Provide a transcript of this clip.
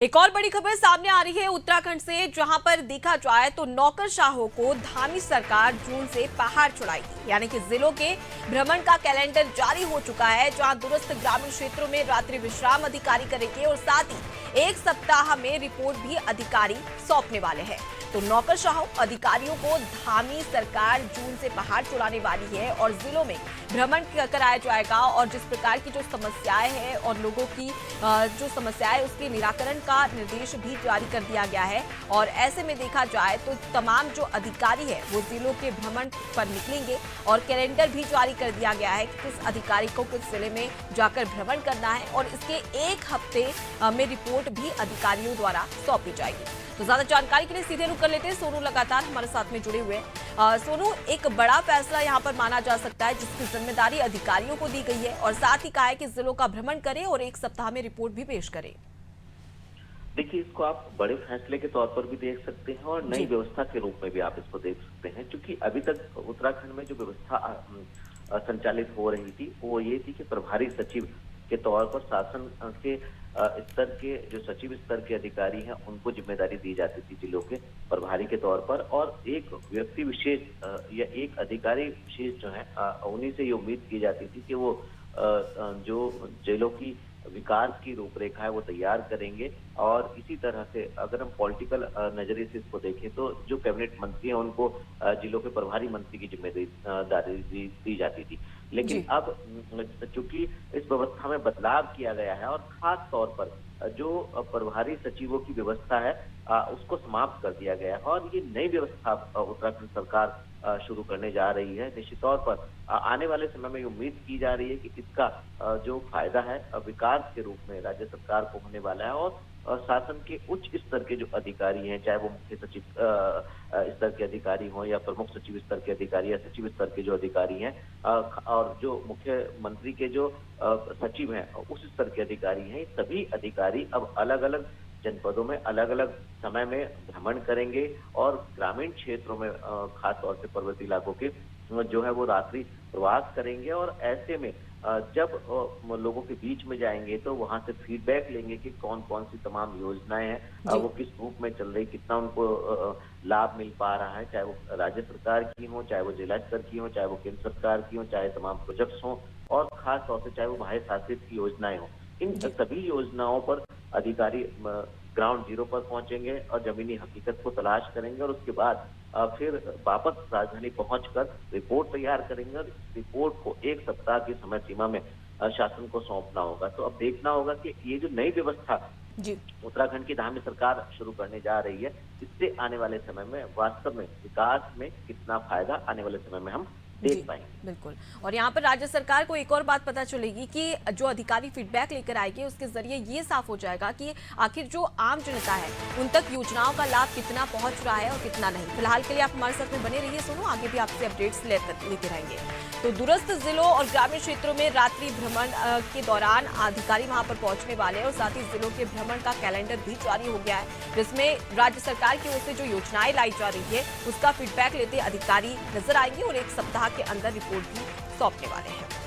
एक और बड़ी खबर सामने आ रही है उत्तराखंड से, जहां पर देखा जाए तो नौकरशाहों को धामी सरकार जून से पहाड़ चढ़ाएगी। यानी कि जिलों के भ्रमण का कैलेंडर जारी हो चुका है, जहां दूरस्थ ग्रामीण क्षेत्रों में रात्रि विश्राम अधिकारी करेंगे और साथ ही एक सप्ताह में रिपोर्ट भी अधिकारी सौंपने वाले हैं। तो नौकरशाहों अधिकारियों को धामी सरकार जून से पहाड़ चढ़ाने वाली है और जिलों में भ्रमण कराया जाएगा और जिस प्रकार की जो समस्याएं हैं और लोगों की जो समस्याएं उसके निराकरण का निर्देश भी जारी कर दिया गया है। और ऐसे में देखा जाए तो तमाम जो अधिकारी है वो जिलों के भ्रमण पर निकलेंगे और कैलेंडर भी जारी कर दिया गया है कि किस अधिकारी को किस जिले में जाकर भ्रमण करना है और इसके एक हफ्ते में रिपोर्ट भी अधिकारियों द्वारा सौंपी जाएगी। तो ज्यादा जानकारी के लिए सीधे रुक कर लेते हैं, सोनू लगातार हमारे साथ में जुड़े हुए हैं। सोनू, एक बड़ा फैसला यहाँ पर माना जा सकता है जिसकी जिम्मेदारी अधिकारियों को दी गई है और साथ ही कहा है कि जिलों का भ्रमण करें और एक सप्ताह में रिपोर्ट भी पेश करें। देखिए, इसको आप बड़े फैसले के तौर पर भी देख सकते हैं और नई व्यवस्था के रूप में भी आप इसको देख सकते हैं, क्योंकि अभी तक उत्तराखंड में जो व्यवस्था संचालित हो रही थी वो ये थी कि प्रभारी सचिव के तौर पर शासन के स्तर के जो सचिव स्तर के अधिकारी हैं उनको जिम्मेदारी दी जाती थी जिलों के प्रभारी के तौर पर, और एक व्यक्ति विशेष या एक अधिकारी विशेष जो है उन्हीं से ये उम्मीद की जाती थी कि वो जो जिलों की विकास की रूपरेखा है वो तैयार करेंगे। और इसी तरह से अगर हम पॉलिटिकल नजरिए से इसको देखें तो जो कैबिनेट मंत्री हैं उनको जिलों के प्रभारी मंत्री की जिम्मेदारी दी जाती थी। लेकिन अब चूंकि इस व्यवस्था में बदलाव किया गया है और खास तौर पर जो प्रभारी सचिवों की व्यवस्था है उसको समाप्त कर दिया गया है और ये नई व्यवस्था उत्तराखंड सरकार शुरू करने जा रही है। निश्चित तौर पर आने वाले समय में उम्मीद की जा रही है कि इसका जो फायदा है विकास के रूप में राज्य सरकार को होने वाला है और शासन के उच्च स्तर के जो अधिकारी हैं, चाहे वो मुख्य सचिव स्तर के अधिकारी हों या प्रमुख सचिव स्तर के अधिकारी या सचिव स्तर के जो अधिकारी हैं और जो मुख्यमंत्री के जो सचिव हैं उस स्तर के अधिकारी हैं, सभी अधिकारी अब अलग अलग जनपदों में अलग अलग समय में भ्रमण करेंगे और ग्रामीण क्षेत्रों में खास तौर से पर्वतीय इलाकों के जो है वो रात्रि प्रवास करेंगे। और ऐसे में जब लोगों के बीच में जाएंगे तो वहां से फीडबैक लेंगे कि कौन कौन सी तमाम योजनाएं हैं वो किस रूप में चल रही, कितना उनको लाभ मिल पा रहा है, चाहे वो राज्य सरकार की हो, चाहे वो जिला स्तर की हो, चाहे वो केंद्र सरकार की हो, चाहे तमाम प्रोजेक्ट्स हों और खास तौर से चाहे वो भारत शासित की योजनाएं हों। इन सभी योजनाओं पर अधिकारी ग्राउंड जीरो पर पहुंचेंगे और जमीनी हकीकत को तलाश करेंगे और उसके बाद फिर वापस राजधानी पहुंचकर रिपोर्ट तैयार करेंगे और इस रिपोर्ट को एक सप्ताह की समय सीमा में शासन को सौंपना होगा। तो अब देखना होगा कि ये जो नई व्यवस्था उत्तराखंड की धामी सरकार शुरू करने जा रही है, इससे आने वाले समय में वास्तव में विकास में कितना फायदा आने वाले समय में हम देख पाएंगे। बिल्कुल। और यहाँ पर राज्य सरकार को एक और बात पता चलेगी कि जो अधिकारी फीडबैक लेकर आएंगे उसके जरिए ये साफ हो जाएगा कि आखिर जो आम जनता है उन तक योजनाओं का लाभ कितना पहुंच रहा है और कितना नहीं। फिलहाल के लिए आप हमारे साथ में बने रहिए सोनू, आगे भी आपसे अपडेट्स लेते रहेंगे। तो दूरस्थ जिलों और ग्रामीण क्षेत्रों में रात्रि भ्रमण के दौरान अधिकारी वहां पर पहुंचने वाले हैं और साथ ही जिलों के भ्रमण का कैलेंडर भी जारी हो गया है, जिसमें राज्य सरकार की ओर से जो योजनाएं लाई जा रही है उसका फीडबैक लेते अधिकारी नजर आएंगे और एक सप्ताह के अंदर रिपोर्ट भी सौंपने वाले हैं।